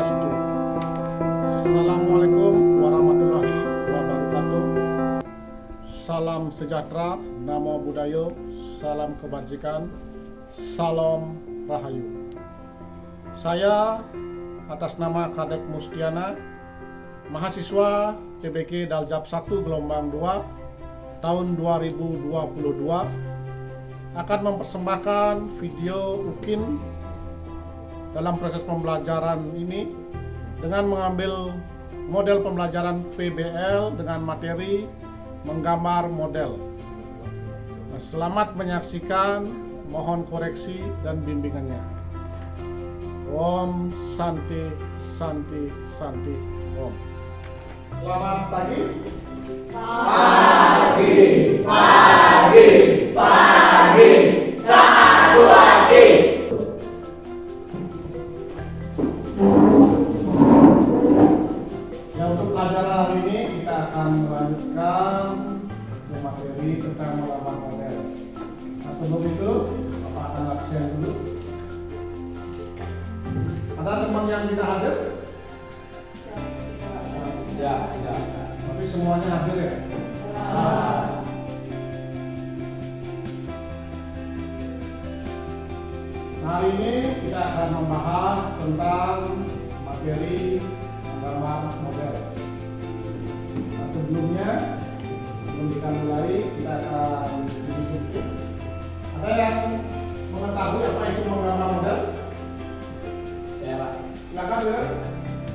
Swastiastu. Assalamualaikum warahmatullahi wabarakatuh. Salam sejahtera, namo buddhayo, salam kebajikan, salam rahayu. Saya atas nama Kadek Mustiana, mahasiswa TBK Daljab 1 gelombang 2 tahun 2022 akan mempersembahkan video UKIN dalam proses pembelajaran ini dengan mengambil model pembelajaran VBL dengan materi menggambar model. Nah, selamat menyaksikan, mohon koreksi dan bimbingannya. Om Santi Santi Santi Om. Selamat pagi. Pagi, pagi, pagi, satu lagi. Ya, untuk pelajaran hari ini kita akan melanjutkan materi tentang menggambar model. Nah, sebelum itu Bapak akan latihan dulu. Ada teman yang tidak hadir? Ya. Tapi semuanya hadir ya? Nah, hari ini kita akan membahas tentang materi menggambar model. Nah, sebelum kita mulai, kita akan sedikit. Ada yang mengetahui apa itu menggambar model? Saya Pak. Silakan ya.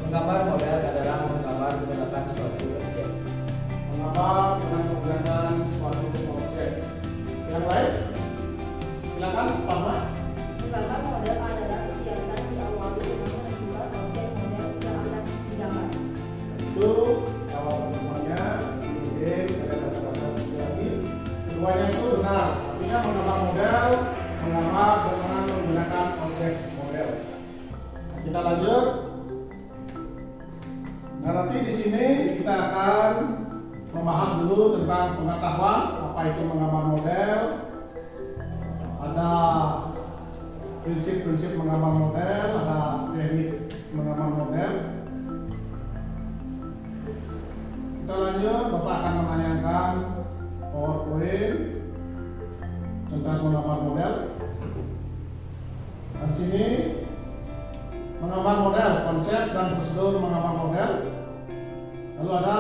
Menggambar model adalah menggambar menggunakan suatu objek. Menggambar dengan menggunakan suatu objek. Yang lain? Silakan, Pak Ma. Menggambar model adalah kegiatan diawali dengan menentukan objek model yang akan digambar. Itu kalau semuanya mungkin kalian dapat lagi. Keduanya itu benar. Artinya menggambar model, menggambar dengan menggunakan objek model. Nah, kita lanjut. Nah, nanti di sini kita akan membahas dulu tentang pengetahuan apa itu menggambar model. Ada prinsip-prinsip menggambar model, ada teknik menggambar model. Kita lanjut, Bapak akan menanyakan PowerPoint tentang menggambar model. Di sini menggambar model, konsep dan prosedur menggambar model. Lalu ada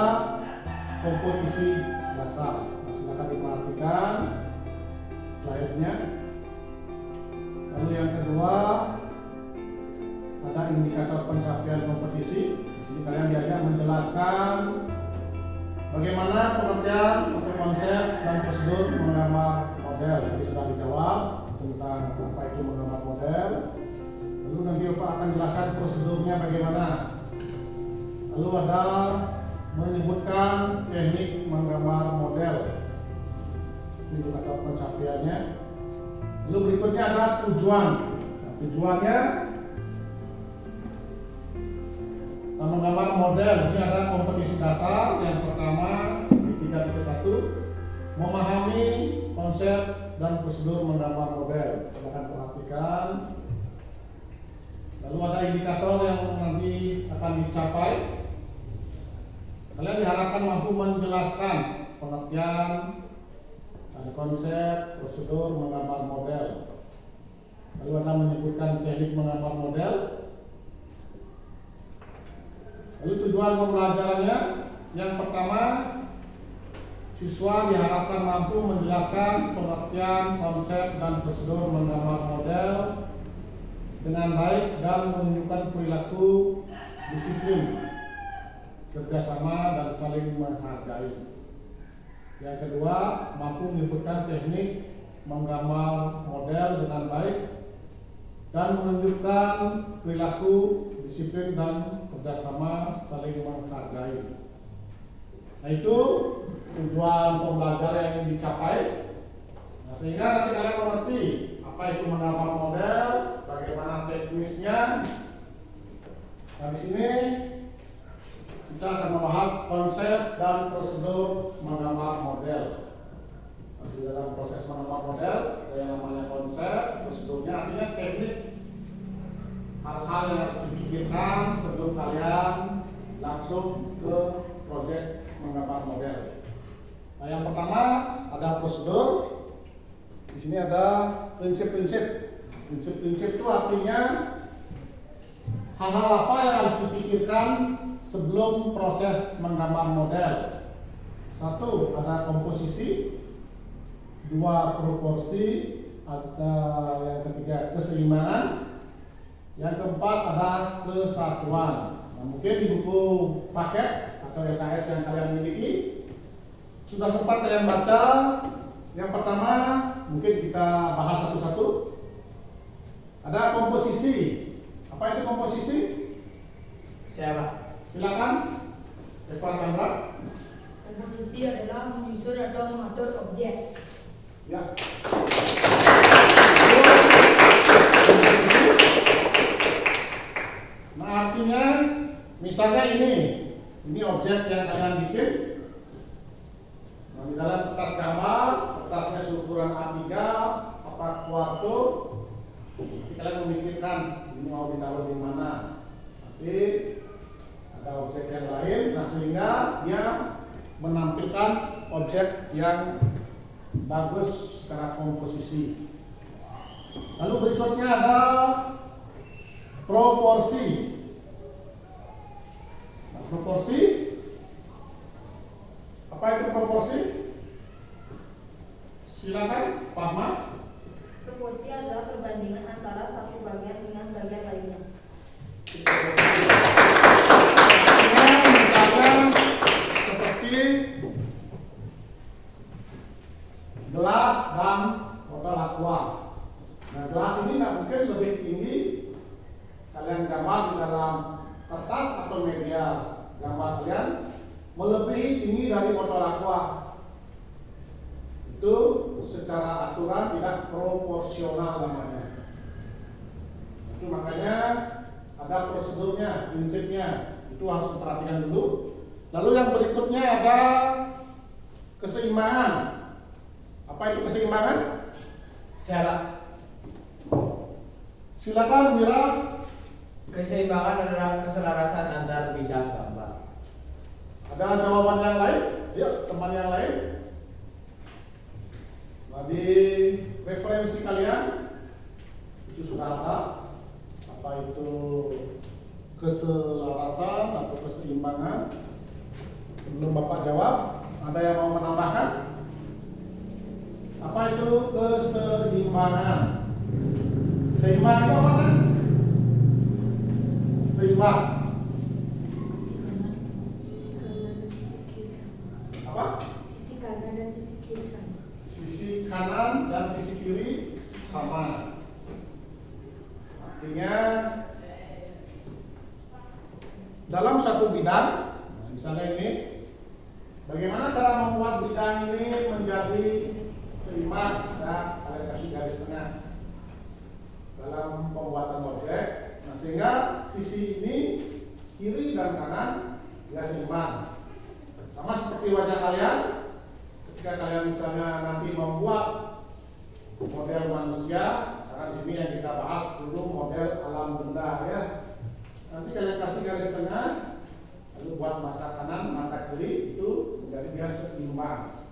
komposisi dasar. Nah, silakan diperhatikan slide-nya. Lalu yang kedua ada indikator pencapaian kompetisi. Di sini kalian diajak menjelaskan bagaimana pengertian atau konsep dan prosedur menggambar model. Jadi sudah dijawab tentang apa itu menggambar model. Lalu nanti Bapak akan jelaskan prosedurnya bagaimana. Lalu ada menyebutkan teknik menggambar model, indikator pencapaiannya. Lalu berikutnya ada tujuan. Nah, tujuannya menggambar model. Di sini ada kompetisi dasar. Yang pertama di 3.1 memahami konsep dan prosedur menggambar model. Silakan perhatikan. Lalu ada indikator yang nanti akan dicapai. Kalian diharapkan mampu menjelaskan pengertian, ada konsep, prosedur menggambar model. Lalu ada menyebutkan teknik menggambar model. Lalu tujuan pembelajarannya, yang pertama, siswa diharapkan mampu menjelaskan pengertian, konsep, dan prosedur menggambar model dengan baik dan menunjukkan perilaku disiplin, kerjasama, dan saling menghargai. Yang kedua, mampu menyebutkan teknik menggambar model dengan baik dan menunjukkan perilaku disiplin dan kerjasama saling menghargai. Nah, itu tujuan pembelajaran yang ingin dicapai. Nah, sehingga nanti kalian mengerti apa itu menggambar model, bagaimana teknisnya. Nah, di sini kita akan membahas konsep dan prosedur menggambar model. Nah, di dalam proses menggambar model ada yang namanya konsep, prosedurnya artinya teknik hal-hal yang harus dipikirkan sebelum kalian langsung ke proyek menggambar model. Nah, yang pertama ada prosedur. Di sini ada prinsip-prinsip. Prinsip-prinsip itu artinya hal-hal apa yang harus dipikirkan sebelum proses menggambar model. Satu, ada komposisi. Dua, proporsi. Ada yang ketiga, keseimbangan. Yang keempat ada kesatuan. Nah, mungkin di buku paket atau LKS yang kalian miliki sudah sempat kalian baca. Yang pertama mungkin kita bahas satu-satu. Ada komposisi. Apa itu komposisi? Siapa? Silakan, Eva Chandra. Komposisi adalah menyusun atau mengatur objek. Ya. Nah, artinya misalnya ini objek yang kalian bikin. Nah, di dalam kertas gambar, kertasnya seukuran A3, 4 kuarto. Kalian memikirkan ini mau ditaruh di mana. Nanti ada objek yang lain, nah sehingga dia menampilkan objek yang bagus secara komposisi. Lalu berikutnya ada proporsi. Nah, proporsi, apa itu proporsi? Silakan, Pak Ahmad. Proporsi adalah perbandingan antara satu bagian dengan bagian lainnya. Misalnya seperti gelas dan botol aqua. Nah, gelas ini nggak mungkin lebih tinggi kalian gambar di dalam kertas atau media gambar kalian melebihi tinggi dari botol aqua. Itu secara aturan tidak proporsional namanya. Itu makanya ada prosedurnya, prinsipnya. Itu harus diperhatikan dulu. Lalu yang berikutnya ada keseimbangan. Apa itu keseimbangan? Siapa? Silakan Mira. Keseimbangan adalah keselarasan antar bidang gambar. Ada jawaban yang lain? Yuk, teman yang lain. Nah, di referensi kalian itu sudah ada apa itu keselarasan atau keseimbangan. Sebelum Bapak jawab, ada yang mau menambahkan? Apa itu keseimbangan? Seimbang itu apa kan? Seimbang. Apa? Sisi kanan dan sisi kiri sama. Sisi kanan dan sisi kiri sama. Artinya dalam satu bidang, misalnya ini, bagaimana cara membuat bidang ini menjadi seimbang? Nah, kalian kasih garis tengah dalam pembuatan objek. Nah, sehingga sisi ini kiri dan kanan dia seimbang. Sama seperti wajah kalian, ketika kalian misalnya nanti membuat model manusia, karena di sini yang kita bahas dulu model alam benda ya. Nanti kalian kasih garis tengah, lalu buat mata kanan, mata kiri itu menjadi dia seimbang,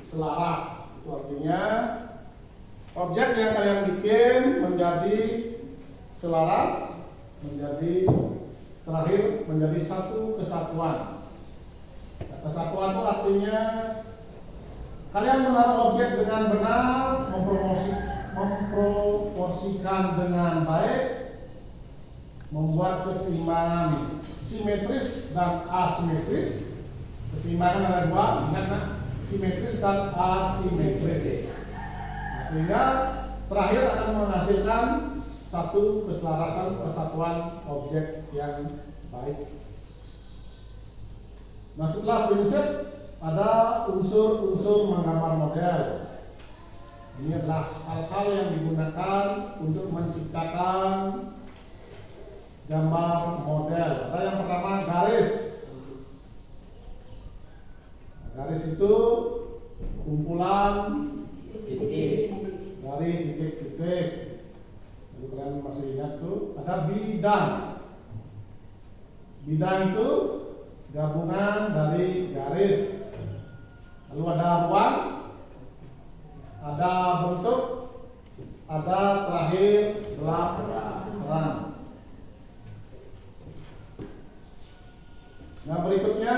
selaras. Itu artinya objek yang kalian bikin menjadi selaras, menjadi terakhir menjadi satu kesatuan. Nah, kesatuan itu artinya kalian menaruh objek dengan benar, memproporsikan dengan baik, membuat keseimbangan simetris dan asimetris. Keseimbangan ada dua, ingat kan? Simetris dan asimetris. Nah, sehingga terakhir akan menghasilkan satu keselarasan persatuan objek yang baik. Nah, setelah prinsip ada unsur-unsur menggambar model. Ini adalah hal-hal yang digunakan untuk menciptakan gambar model. Ada yang pertama garis. Garis itu kumpulan Titik. dari titik-titik. Lalu kalian masih ingat tuh ada bidang. Bidang itu gabungan dari garis. Lalu ada ruang, ada bentuk, ada terakhir gelap terang. Nah, berikutnya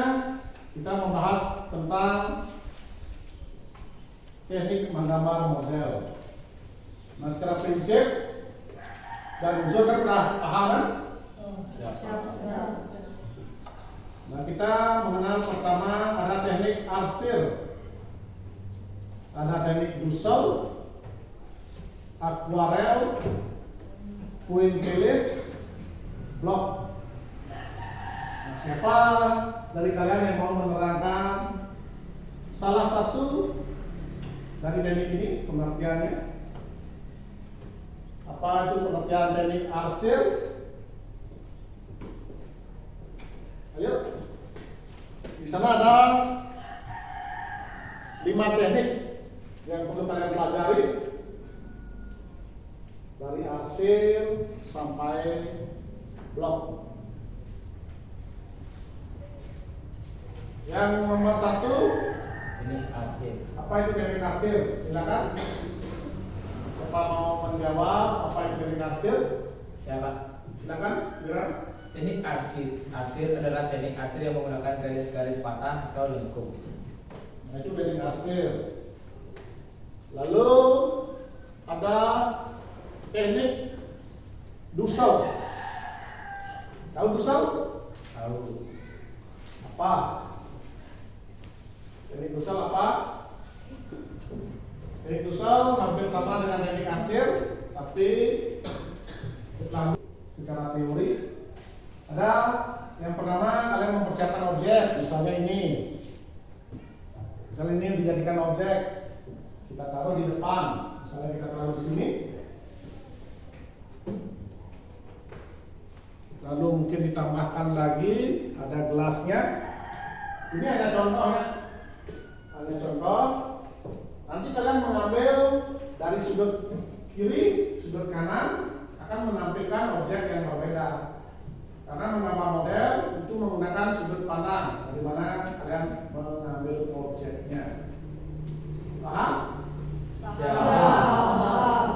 kita membahas tentang teknik menggambar model. Nah, secara prinsip dan unsur kan sudah paham kan? Nah, kita mengenal pertama ada teknik arsir, ada teknik dusel, akuarel, puintilis, blok. Nah, siapa dari kalian yang mau menerangkan salah satu dari teknik ini pengertiannya? Apa itu pengertian teknik arsir? Ayo. Di sana ada 5 teknik yang perlu kalian pelajari dari arsir sampai blok. Yang nomor 1, Ini arsir. apa itu teknik arsir? Silakan. Siapa mau menjawab apa itu teknik arsir? Siapa? Silakan, Wira. Teknik arsir. Arsir adalah teknik arsir yang menggunakan garis-garis patah atau lengkung. Nah, itu teknik arsir. Lalu ada teknik dusel. Tahu dusel? Tahu. Apa? Teknik dusel apa? Teknik dusel hampir sama dengan teknik arsir, tapi secara teori ada yang pertama kalian mempersiapkan objek, misalnya ini. Misalnya ini dijadikan objek, kita taruh di depan. Misalnya kita taruh di sini. Lalu mungkin ditambahkan lagi ada gelasnya. Ini hanya contohnya. Hanya contoh. Nanti kalian mengambil dari sudut kiri, sudut kanan akan menampilkan objek yang berbeda. Karena menggambar model itu menggunakan sudut pandang dari mana kalian mengambil objeknya. Paham? Paham.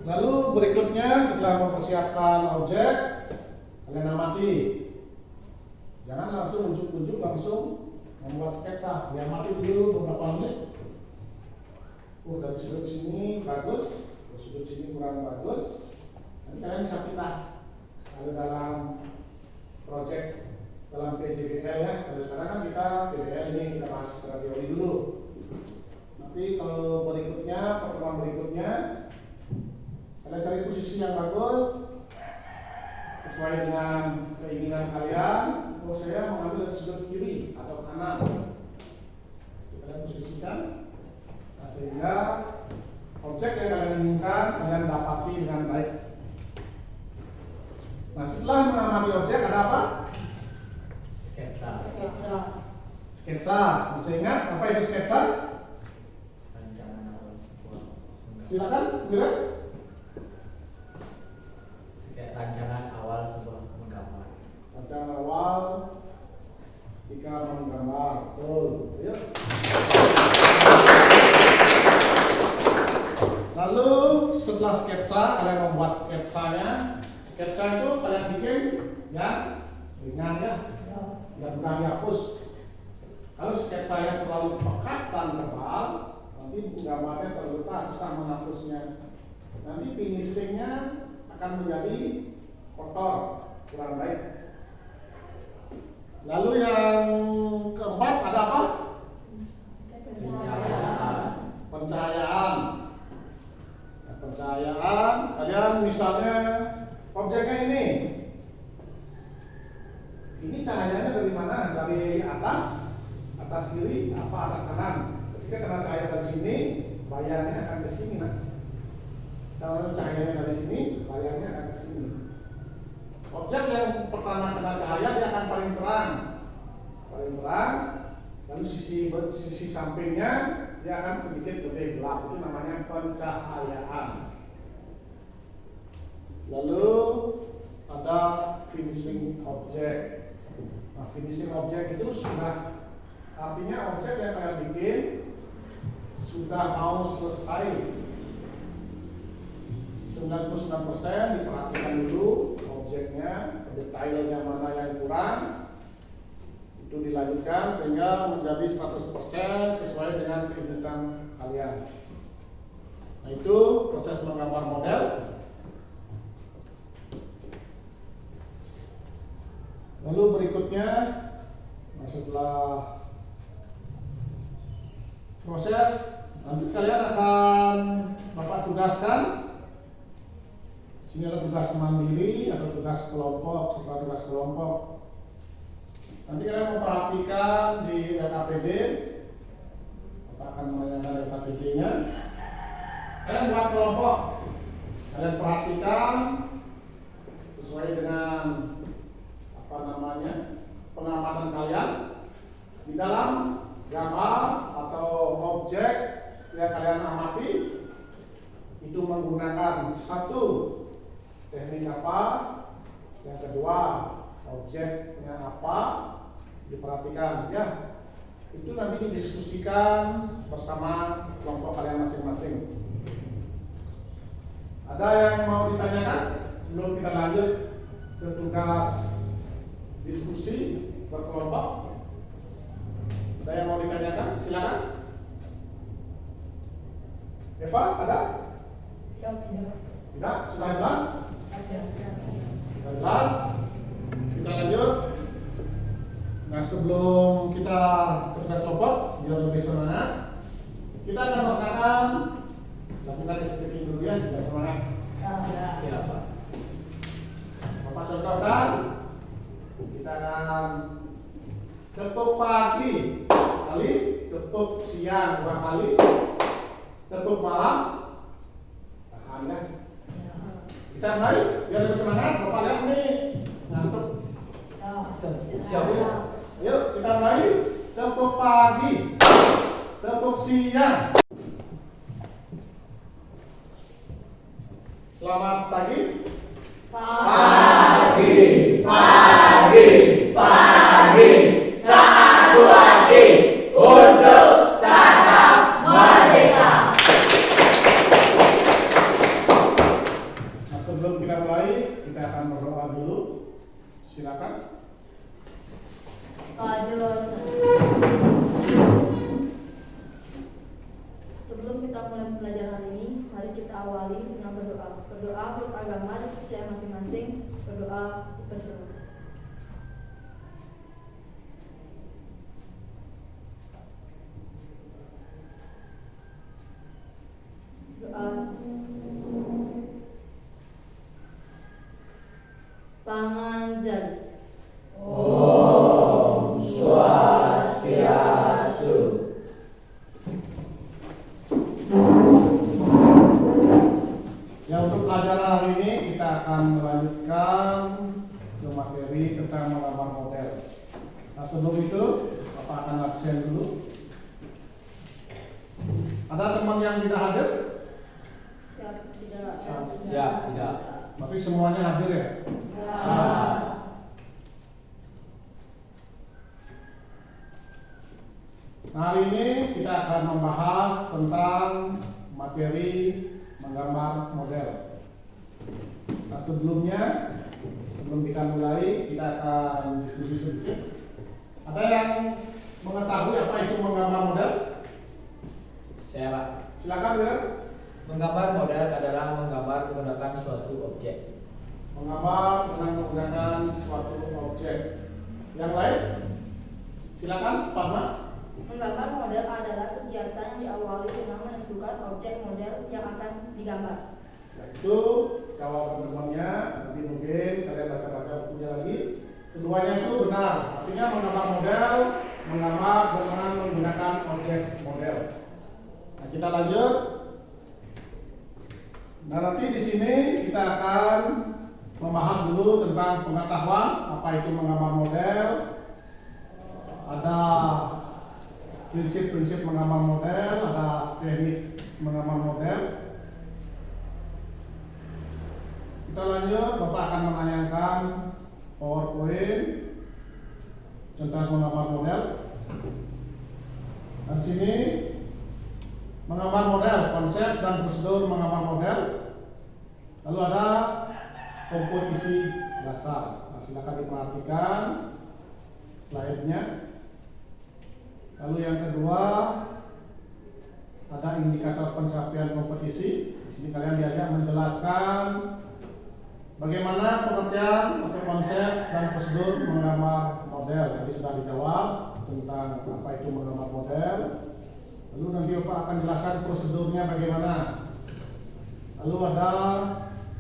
Lalu berikutnya setelah mempersiapkan objek, kalian amati. Jangan langsung ujuk-ujuk langsung membuat sketsa. Diamati dulu beberapa menit. Dari sudut sini bagus, dari sudut sini kurang bagus. Nanti kalian bisa pindah. Kalau dalam project dalam PJBL ya, kalau sekarang kan kita PBL ini kita bahas secara teori dulu. Nanti kalau berikutnya, pertemuan berikutnya, kalian cari posisi yang bagus sesuai dengan keinginan kalian. Kalau saya mengambil dari sudut kiri atau kanan, kalian posisikan, nah, sehingga objek yang kalian inginkan kalian dapati dengan baik. Nah, setelah mengamati objek ada apa? Sketsa. Sketsa. Masih ingat apa itu sketsa? Rancangan awal sebuah menggambar. Silakan, Wira. Rancangan awal sebuah menggambar. Rancangan awal jika menggambar. Betul. Yuk. Lalu setelah sketsa kalian membuat sketsanya. Sketsa itu kalian bikin yang ringan ya, yang mudah dihapus. Kalau sketsa yang terlalu pekat dan tebal, nanti gambarnya terluka, susah menghapusnya. Nanti finishingnya akan menjadi kotor, kurang baik. Lalu yang keempat ada apa? Pencahayaan. Nah, pencahayaan, kalian misalnya objeknya ini cahayanya dari mana? Dari atas kiri, apa atas kanan? Ketika kena cahaya dari sini, bayarnya akan ke sini, nah. Misalnya cahayanya dari sini, bayarnya akan ke sini. Objek yang pertama kena cahaya dia akan paling terang, lalu sisi sampingnya dia akan sedikit lebih gelap. Itu namanya pencahayaan. Lalu ada finishing object. Nah, finishing object itu sudah artinya objek yang kalian bikin sudah mau selesai. 99% diperhatikan dulu objeknya, detailnya mana yang kurang, itu dilanjutkan sehingga menjadi 100% sesuai dengan keinginan kalian. Nah, itu proses menggambar model. Lalu berikutnya, nah setelah proses, nanti kalian akan Bapak tugaskan. Sini ada tugas mandiri, ada tugas kelompok. Setelah tugas kelompok, nanti kalian memperhatikan di LKPD. Bapak akan menanyakan LKPD-nya. Kalian buat kelompok. Kalian perhatikan sesuai dengan pengamatan kalian di dalam gambar atau objek yang kalian amati itu menggunakan satu teknik apa, yang kedua objeknya apa, diperhatikan ya. Itu nanti didiskusikan bersama kelompok kalian masing-masing. Ada yang mau ditanyakan sebelum kita lanjut ke tugas diskusi berkelompok? Ada yang mau ditanyakan? Silakan. Eva, ada? Tidak? Sudah jelas? Sudah jelas? Kita lanjut. Nah, sebelum kita ke tugas kelompok, biar lebih semangat, kita akan melaksanakan. Kita diskusi dulu ya, biar semangat. Siapa? Bapak contohkan. Kita akan tepuk pagi kali, tepuk siang dua kali, tepuk malam. Tahan ya. Bisa mulai? Biar lebih semangat. Bapak lihat nih, ngantuk. Siap ya? Ayo kita mulai. Tepuk pagi, tepuk siang. Selamat pagi. Pagi, pagi, pagi, saat pagi untuk Salam Merdeka. Nah, sebelum kita mulai, kita akan berdoa dulu. Silakan. Sebelum kita mulai belajar hari ini, mari kita awali dengan berdoa. Berdoa untuk agama dan percaya masing-masing. Berdoa dipersilakan. Doa. Panganjali. Om Swastiastu. Ya, untuk pelajaran hari ini kita akan melanjutkan ke materi tentang menggambar model. Nah, sebelum itu Bapak akan absen dulu. Ada teman yang tidak hadir? Siap, tidak. Siap, tidak. Tapi semuanya hadir ya? Nah, hari ini kita akan membahas tentang materi menggambar model. Nah, sebelum kita mulai, kita akan diskusi sedikit. Ada yang mengetahui apa itu menggambar model? Saya Pak. Silakan ya. Menggambar model adalah menggambar menggunakan suatu objek. Menggambar dengan menggunakan suatu objek. Yang lain? Silakan, Pak Ma. Menggambar model adalah kegiatan yang diawali dengan menentukan objek model yang akan digambar. Itu jawaban temannya. Nanti mungkin kalian baca-baca bukunya lagi. Keduanya itu benar. Artinya menggambar model, menggambar dengan menggunakan objek model. Nah, kita lanjut. Nah, nanti di sini kita akan membahas dulu tentang pengetahuan apa itu menggambar model. Ada prinsip-prinsip menggambar model, ada teknik menggambar model. Kita Kita lanjut, Bapak akan menayangkan PowerPoint tentang menggambar model. Dan sini menggambar model, konsep dan prosedur menggambar model. Lalu ada komposisi dasar. Nah, silakan diperhatikan slide-nya. Lalu yang kedua ada indikator pencapaian kompetisi. Di sini kalian diajak menjelaskan bagaimana pengertian atau konsep dan prosedur menggambar model. Tadi sudah dijawab tentang apa itu menggambar model. Lalu nanti Bapak akan jelaskan prosedurnya bagaimana. Lalu ada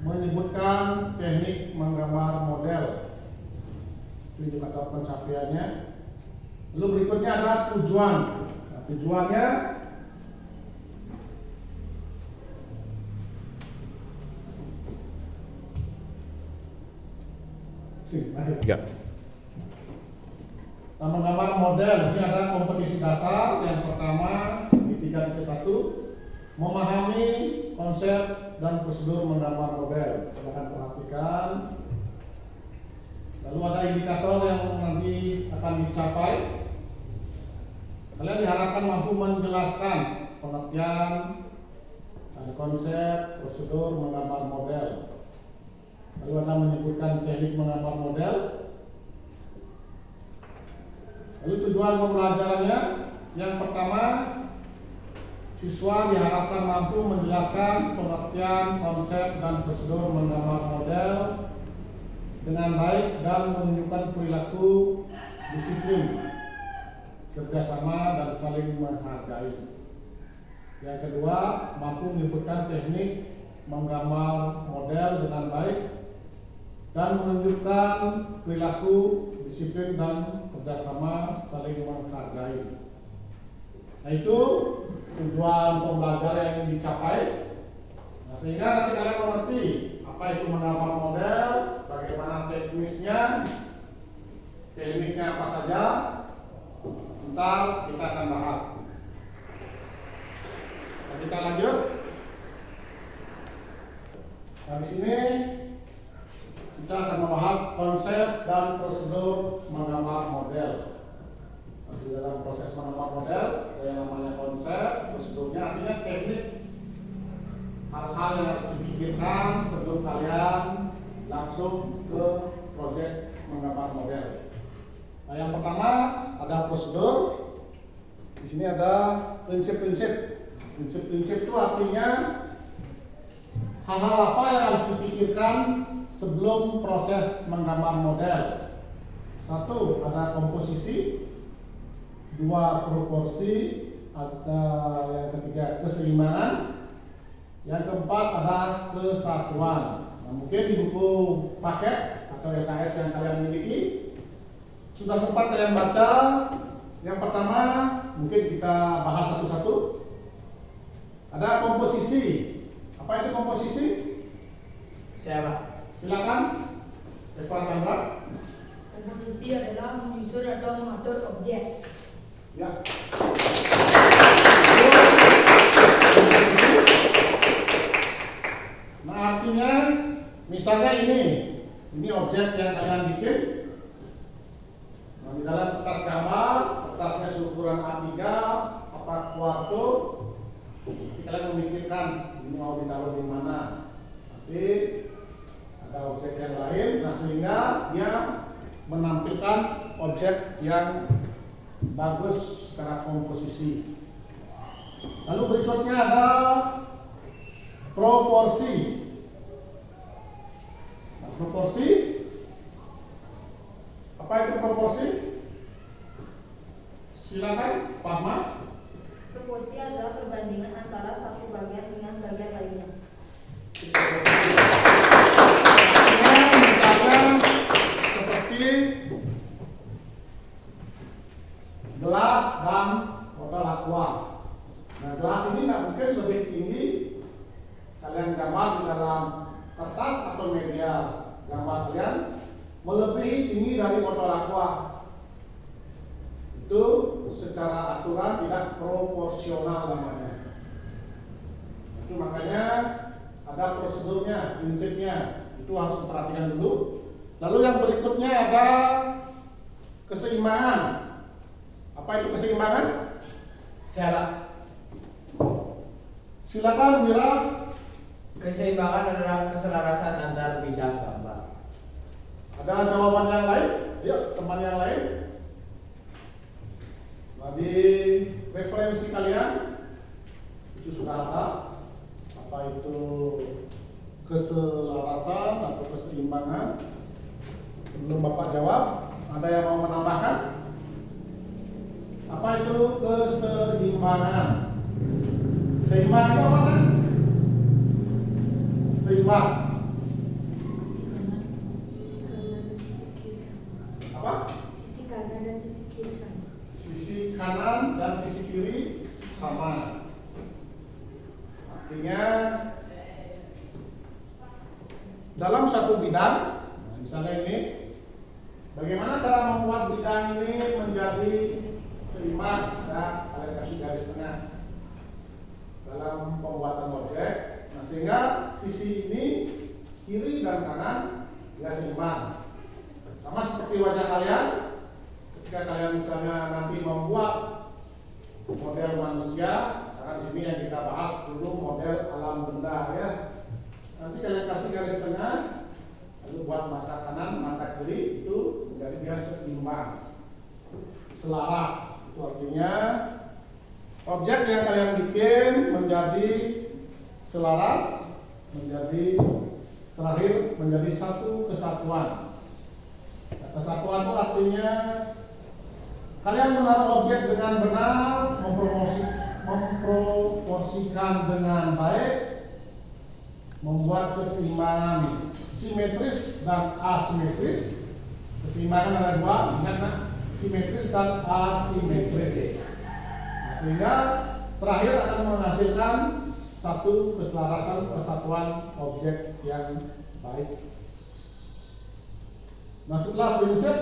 menyebutkan teknik menggambar model. Itu indikator pencapaiannya. Lalu berikutnya ada tujuan. Nah, tujuannya Nah, menggambar model. Ini ada kompetisi dasar. Yang pertama di 3.1 memahami konsep dan prosedur menggambar model. Silahkan perhatikan. Lalu ada indikator yang nanti akan dicapai. Kalian diharapkan mampu menjelaskan pengertian dan konsep prosedur menggambar model. Lalu Anda menyebutkan teknik menggambar model. Lalu tujuan pembelajarannya, yang pertama, siswa diharapkan mampu menjelaskan pengertian, konsep, dan prosedur menggambar model dengan baik dan menunjukkan perilaku disiplin, kerjasama, dan saling menghargai. Yang kedua, mampu menyebutkan teknik menggambar model dengan baik dan menunjukkan perilaku disiplin dan kerjasama saling menghargai. Nah, itu tujuan pembelajaran yang ingin dicapai. Nah, sehingga nanti kalian mengerti apa itu menggambar model, bagaimana teknisnya, tekniknya apa saja. Ntar kita akan bahas. Nah, kita lanjut. Nah, di sini kita akan membahas konsep dan prosedur menggambar model. Di dalam proses menggambar model, ada yang namanya konsep, prosedurnya artinya teknik, hal-hal yang harus dipikirkan sebelum kalian langsung ke proyek menggambar model. Nah, yang pertama ada prosedur. Di sini ada prinsip-prinsip. Prinsip-prinsip itu artinya hal-hal apa yang harus dipikirkan sebelum proses menggambar model. Satu, ada komposisi. Dua, proporsi. Ada yang ketiga, keseimbangan. Yang keempat, ada kesatuan. Nah, mungkin di buku paket atau LKS yang kalian miliki sudah sempat kalian baca. Yang pertama, mungkin kita bahas satu-satu. Ada komposisi. Apa itu komposisi? Siapa? Silakan, Eva Chandra. Komposisi adalah menyusun atau mengatur objek. Ya. Nah, artinya misalnya ini objek yang kalian bikin. Nah, di dalam kertas gambar, kertasnya seukuran A3, 4 kuarto. Kalian memikirkan ini mau ditaruh di mana. Nanti ada objek yang lain, nah sehingga dia menampilkan objek yang bagus secara komposisi. Lalu berikutnya ada proporsi. Nah, proporsi, apa itu proporsi? Silakan, Pak Ahmad. Proporsi adalah perbandingan antara satu bagian dengan bagian lainnya. Misalnya seperti gelas dan botol aqua. Nah, gelas ini nggak mungkin lebih tinggi kalian gambar di dalam kertas atau media gambar kalian melebihi tinggi dari botol aqua. Itu secara aturan tidak proporsional namanya. Itu makanya ada prosedurnya, prinsipnya. itu harus diperhatikan dulu. Lalu yang berikutnya ada keseimbangan. Apa itu keseimbangan? Siapa? Silakan Wira. Keseimbangan adalah keselarasan antar bidang gambar. Ada jawaban yang lain? Yuk, teman yang lain. Nah, di referensi kalian itu sudah ada apa itu keselarasan atau keseimbangan. Sebelum Bapak jawab, ada yang mau menambahkan? Apa itu keseimbangan? Seimbang itu apa kan? Seimbang. Apa? Sisi kanan dan sisi kiri sama. Sisi kanan dan sisi kiri sama. Artinya dalam satu bidang, misalnya ini, bagaimana cara membuat bidang ini menjadi seimbang? Nah, kalian kasih garis tengah dalam pembuatan objek. Nah, sehingga sisi ini kiri dan kanan dia seimbang. Sama seperti wajah kalian, ketika kalian misalnya nanti membuat model manusia, karena di sini yang kita bahas dulu model alam benda ya. Nanti kalian kasih garis tengah, lalu buat mata kanan, mata kiri itu menjadi dia seimbang, selaras. Itu artinya objek yang kalian bikin menjadi selaras, menjadi terakhir menjadi satu kesatuan. Kesatuan itu artinya kalian menaruh objek dengan benar, memproporsikan dengan baik, membuat keseimbangan simetris dan asimetris. Keseimbangan ada dua, ingat nah, simetris dan asimetris. Nah, sehingga terakhir akan menghasilkan satu keselarasan persatuan objek yang baik. Nah, setelah prinsip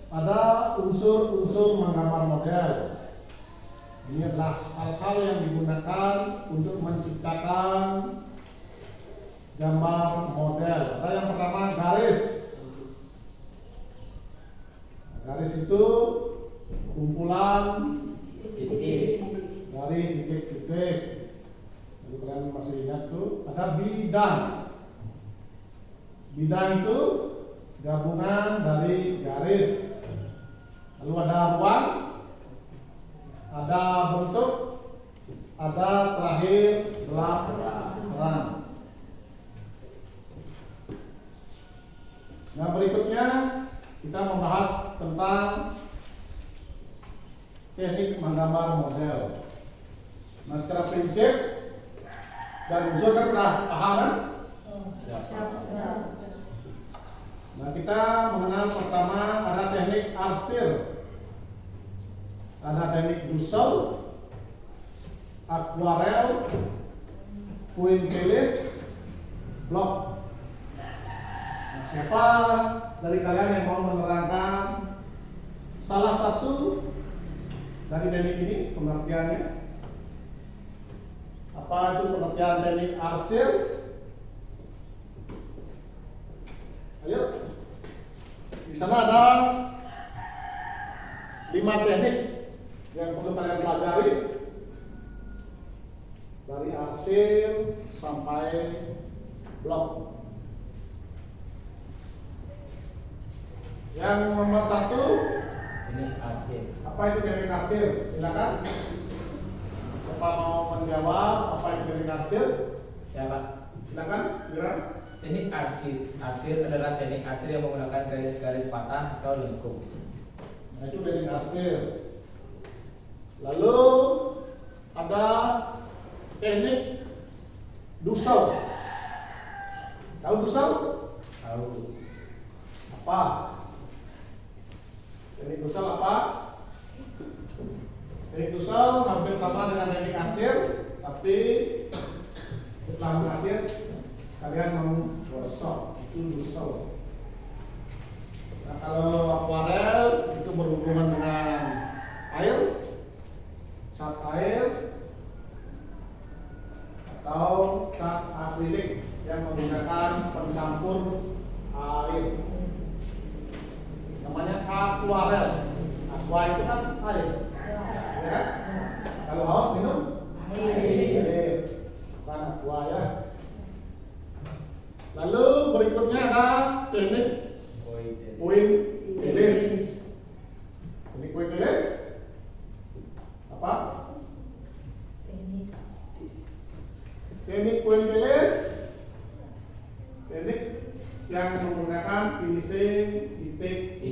ada unsur-unsur menggambar model. Ini adalah hal-hal yang digunakan untuk menciptakan gambar model. Ada yang pertama garis. Garis itu kumpulan Titik. dari titik-titik. Lalu kalian masih ingat tuh ada bidang. Bidang itu gabungan dari garis. Lalu ada ruang, ada bentuk, ada terakhir terang. Nah, berikutnya kita membahas tentang teknik menggambar model. Nah, secara prinsip dan unsur kan sudah paham kan? Nah, kita mengenal pertama ada teknik arsir, ada teknik dusel, akuarel, puintilis, blok. Nah, siapa dari kalian yang mau menerangkan salah satu dari teknik ini pengertiannya? Apa itu pengertian teknik arsir? Ayo. Di sana ada 5 teknik yang perlu kalian pelajari dari arsir sampai blok. Yang nomor 1, Ini arsir. apa itu teknik arsir? Silakan. Siapa mau menjawab apa itu teknik arsir? Siapa? Silakan, Wira. Teknik arsir. Arsir adalah teknik arsir yang menggunakan garis-garis patah atau lengkung. Nah, itu teknik arsir. Lalu ada teknik dusel. Tahu dusel? Tahu. Apa? Teknik dusel apa? Teknik dusel hampir sama dengan teknik arsir, tapi setelah mengasir kalian menggosok, itu dusel. Nah, kalau akuarel itu berhubungan dengan air, cat air, atau cat akrilik yang menggunakan pencampur air. Namanya akuarel. Aqua itu kan air, ya kan? Kalau haus minum air, bukan aqua ya. Lalu berikutnya ada teknik pointillis. Teknik pointillis apa? Teknik pointillis, teknik yang menggunakan finishing titik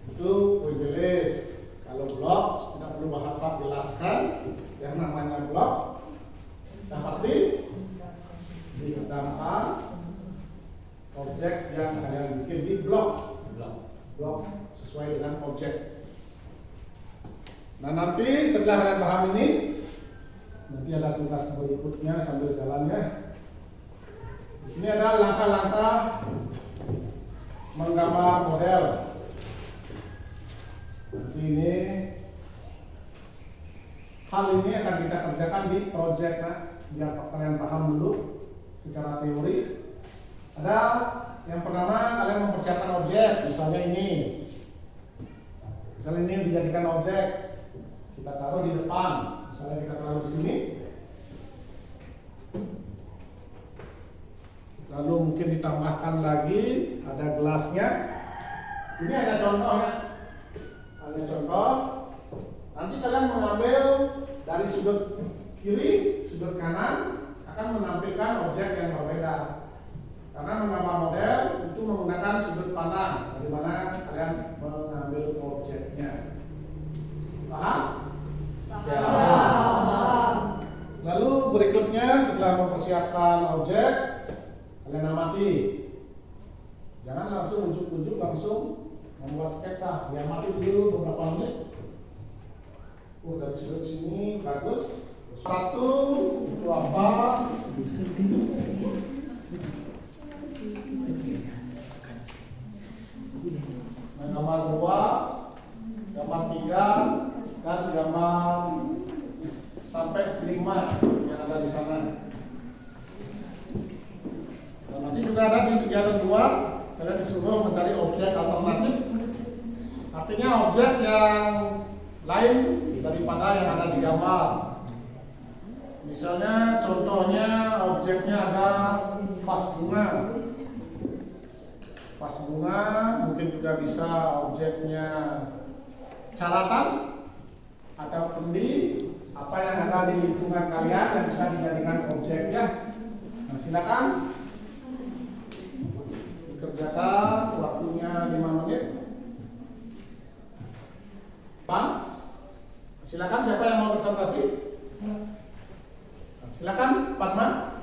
itu pointillis. Kalau blok tidak perlu Bapak jelaskan yang namanya blok. Yang pasti dikatakan objek yang kalian bikin di blok sesuai dengan objek. Nah, nanti setelah kalian paham ini, nanti ada tugas berikutnya sambil jalan ya. Di sini ada langkah-langkah menggambar model. Nanti hal ini akan kita kerjakan di project, nah, biar kalian paham dulu secara teori. Ada yang pertama, kalian mempersiapkan objek, misalnya ini. Misalnya ini dijadikan objek, kita taruh di depan. Misalnya kita taruh di sini. Lalu mungkin ditambahkan lagi, ada gelasnya. Ini ada contohnya. Ada contoh. Nanti kalian mengambil dari sudut kiri, sudut kanan, akan menampilkan objek yang berbeda. Karena menggambar model itu menggunakan sudut pandang, dari mana kalian mengambil objeknya. Paham? Paham. Lalu berikutnya setelah mempersiapkan objek, kalian amati. Jangan langsung ujuk-ujuk langsung membuat sketsa. Ya, amati dulu beberapa menit. Dari sudut sini bagus. Satu itu apa? Gambar 2, gambar 3, dan gambar sampai 5 yang ada di sana. Dan nanti juga ada di kegiatan 2, kalian disuruh mencari objek alternatif. Artinya objek yang lain daripada yang ada di gambar. Misalnya contohnya objeknya ada vas bunga. Vas bunga, mungkin juga bisa objeknya caratan atau kendi, apa yang ada di lingkungan kalian yang bisa dijadikan objek ya. Nah, silakan dikerjakan, waktunya 5 menit. Bang, silakan siapa yang mau presentasi? Silakan, Fatma.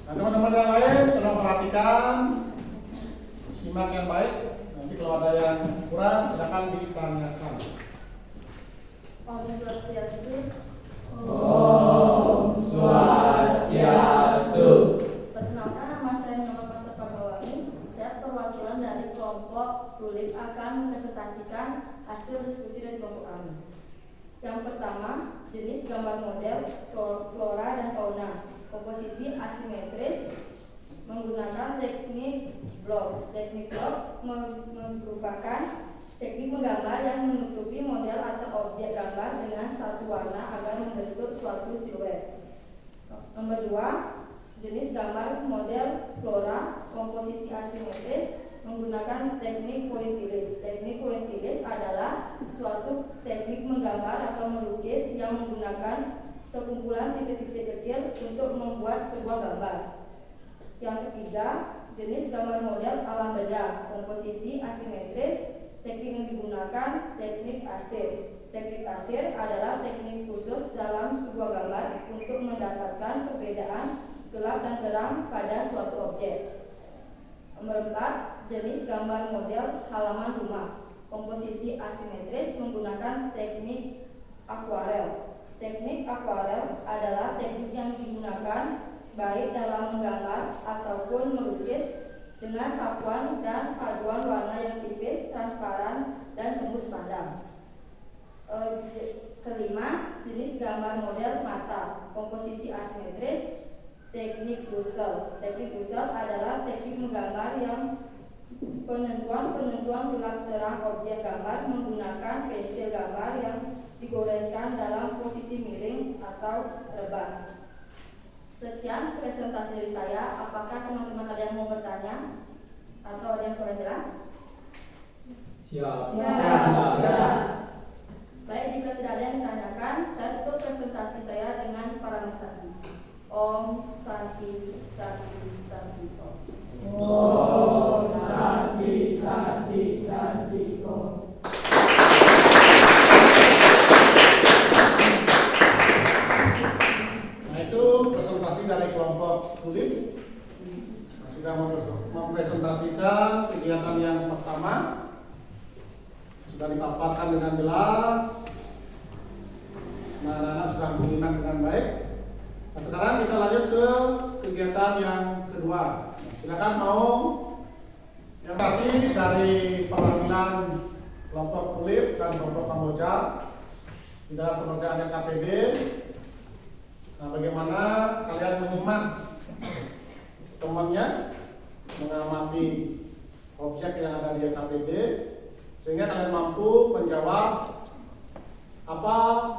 Nah, teman-teman yang lain tolong perhatikan, simak yang baik. Nanti kalau ada yang kurang, silakan ditanyakan. Om Swastiastu. Om Swastiastu. Perkenalkan, nama saya Nyoman Pastor Pagawangi. Saya perwakilan dari kelompok Tulip akan presentasikan hasil diskusi dari kelompok kami. Yang pertama, jenis gambar model flora dan fauna, komposisi asimetris menggunakan teknik blok. Teknik blok merupakan teknik menggambar yang menutupi model atau objek gambar dengan satu warna agar membentuk suatu siluet. Nomor 2, jenis gambar model flora, komposisi asimetris menggunakan teknik pointillis. Teknik pointillis adalah suatu teknik menggambar atau melukis yang menggunakan sekumpulan titik-titik kecil untuk membuat sebuah gambar. Yang ketiga, jenis gambar model alam benda, komposisi asimetris. Teknik yang digunakan teknik asir. Teknik asir adalah teknik khusus dalam sebuah gambar untuk mendapatkan perbedaan gelap dan terang pada suatu objek. Nomor 4, jenis gambar model halaman rumah, komposisi asimetris menggunakan teknik akuarel. Teknik akuarel adalah teknik yang digunakan baik dalam menggambar ataupun melukis dengan sapuan dan paduan warna yang tipis, transparan, dan tembus pandang. Kelima, jenis gambar model mata, komposisi asimetris, teknik Bussell. Teknik Bussell adalah teknik menggambar yang penentuan gelap terang objek gambar menggunakan pensil gambar yang digoreskan dalam posisi miring atau terbang. Sekian presentasi dari saya. Apakah teman-teman ada yang mau bertanya atau ada yang kurang jelas? Siap. Baik, jika tidak ada yang ditanyakan, saya tutup presentasi saya dengan para sandi. Om Santi Santi Santi Om. Om Santi Santi Santi Om. Nah, itu presentasi dari kelompok tulis. Sudah mempresentasikan kegiatan yang pertama, sudah dipaparkan dengan jelas. Nah, anak-anak sudah mengingat dengan baik. Nah, sekarang kita lanjut ke kegiatan yang kedua. Nah, silakan mau yang kasih dari perwakilan kelompok kulit dan kelompok Kamboja di dalam pengerjaan KPD. Nah, bagaimana kalian menyimak temannya mengamati objek yang ada di KPD sehingga kalian mampu menjawab apa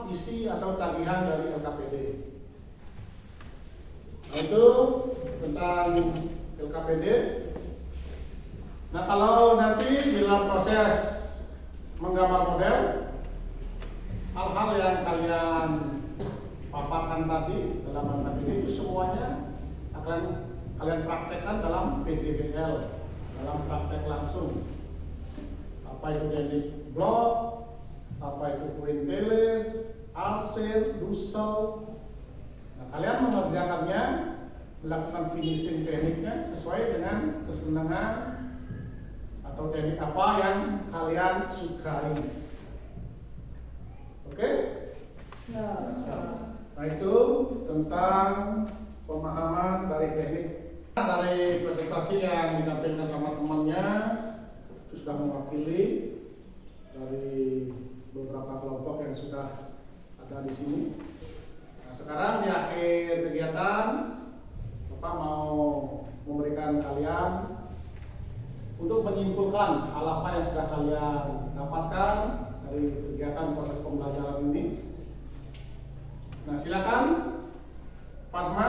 isi atau tagihan dari LKPD. Nah, itu tentang LKPD. Nah, kalau nanti di dalam proses menggambar model, hal-hal yang kalian paparkan tadi dalam LKPD itu semuanya akan kalian praktekkan dalam PJBL, dalam praktek langsung. Apa itu teknik blok, apa itu quintiles, alsir, Bussell. Nah, kalian mengerjakannya, melakukan finishing tekniknya sesuai dengan kesenangan atau teknik apa yang kalian sukai. Oke? Nah, itu tentang pemahaman dari teknik. Dari presentasi yang ditampilkan sama temannya itu sudah mewakili dari beberapa kelompok yang sudah ada di sini. Nah, sekarang di akhir kegiatan Bapak mau memberikan kalian untuk menyimpulkan hal apa yang sudah kalian dapatkan dari kegiatan proses pembelajaran ini. Nah, silakan Fatma,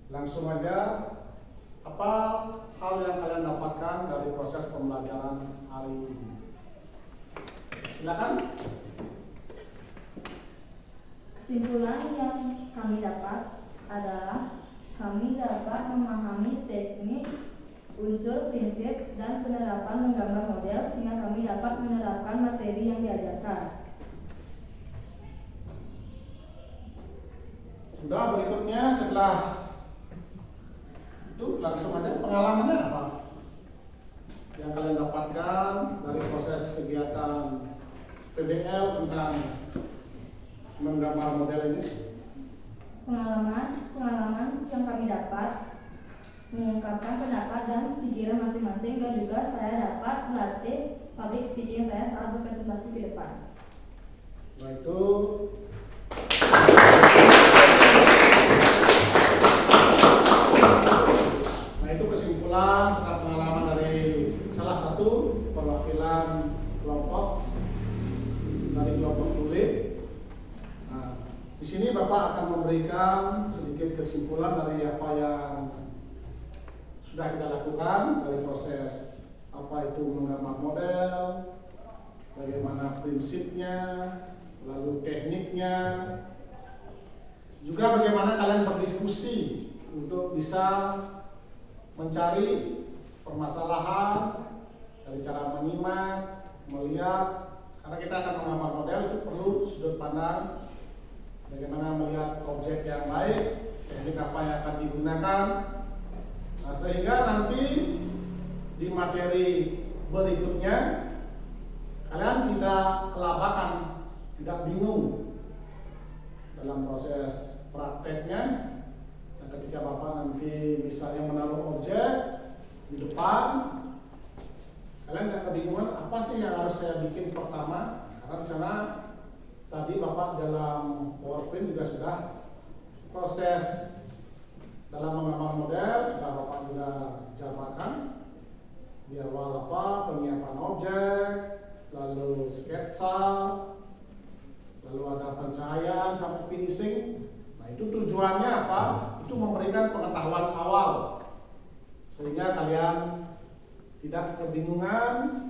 langsung aja apa hal yang kalian dapatkan dari proses pembelajaran hari ini. Silakan. Kesimpulan yang kami dapat adalah kami dapat memahami teknik, unsur, prinsip, dan penerapan menggambar model sehingga kami dapat menerapkan materi yang diajarkan. Sudah, berikutnya setelah itu langsung aja pengalamannya apa yang kalian dapatkan dari proses kegiatan PBL tentang menggambar model ini. Pengalaman yang kami dapat mengungkapkan pendapat dan pikiran masing-masing, dan juga saya dapat melatih public speaking saya saat berpresentasi ke depan. Nah, itu kesimpulan serta pengalaman dari salah satu perwakilan kelompok dari kelompok kulit. Nah, di sini Bapak akan memberikan sedikit kesimpulan dari apa yang sudah kita lakukan dari proses apa itu menggambar model, bagaimana prinsipnya, lalu tekniknya, juga bagaimana kalian berdiskusi untuk bisa mencari permasalahan dari cara menyimak, melihat, karena kita akan menggambar model itu perlu sudut pandang bagaimana melihat objek yang baik, teknik apa yang akan digunakan. Nah, sehingga nanti di materi berikutnya kalian tidak kelabakan, tidak bingung dalam proses prakteknya. Ketika Bapak nanti misalnya menaruh objek di depan, kalian tidak kebingungan apa sih yang harus saya bikin pertama, Karena di sana tadi Bapak dalam PowerPoint juga sudah proses dalam mengamar model sudah Bapak juga jabarkan. Di awal apa, penyiapan objek, lalu sketsa, lalu ada pencahayaan sampai finishing. Nah itu tujuannya apa? Itu memberikan pengetahuan awal sehingga kalian tidak kebingungan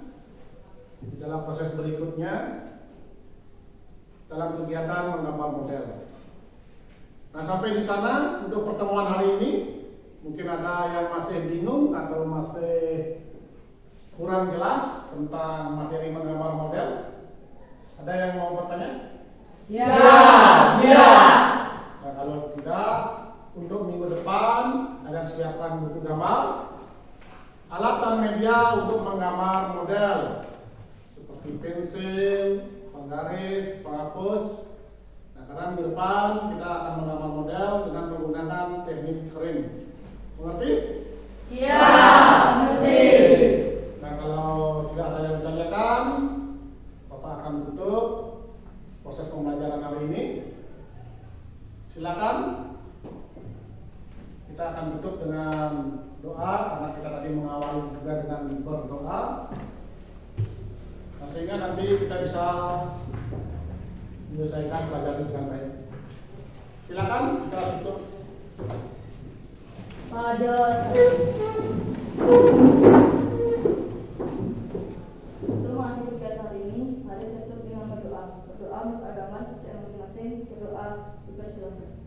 di dalam proses berikutnya dalam kegiatan menggambar model. Nah sampai di sana untuk pertemuan hari ini mungkin ada yang masih bingung atau masih kurang jelas tentang materi menggambar model. Ada yang mau bertanya? Siap. Nah kalau tidak, untuk minggu depan akan siapkan buku gambar, alat dan media untuk menggambar model seperti pensil, penggaris, penghapus. Nah karena minggu depan kita akan menggambar model dengan menggunakan teknik kering. Mengerti? Siap. Mengerti. Nah kalau tidak ada yang ditanyakan, Bapak akan tutup proses pembelajaran hari ini. Silakan. Kita akan tutup dengan doa karena kita tadi mengawali juga dengan berdoa. Nah, sehingga nanti kita bisa menyelesaikan pelajaran dengan baik. Silakan kita tutup. Pada untuk mengakhiri kegiatan hari ini, mari tutup dengan berdoa. Berdoa untuk agama kita masing-masing. Berdoa dipersilakan.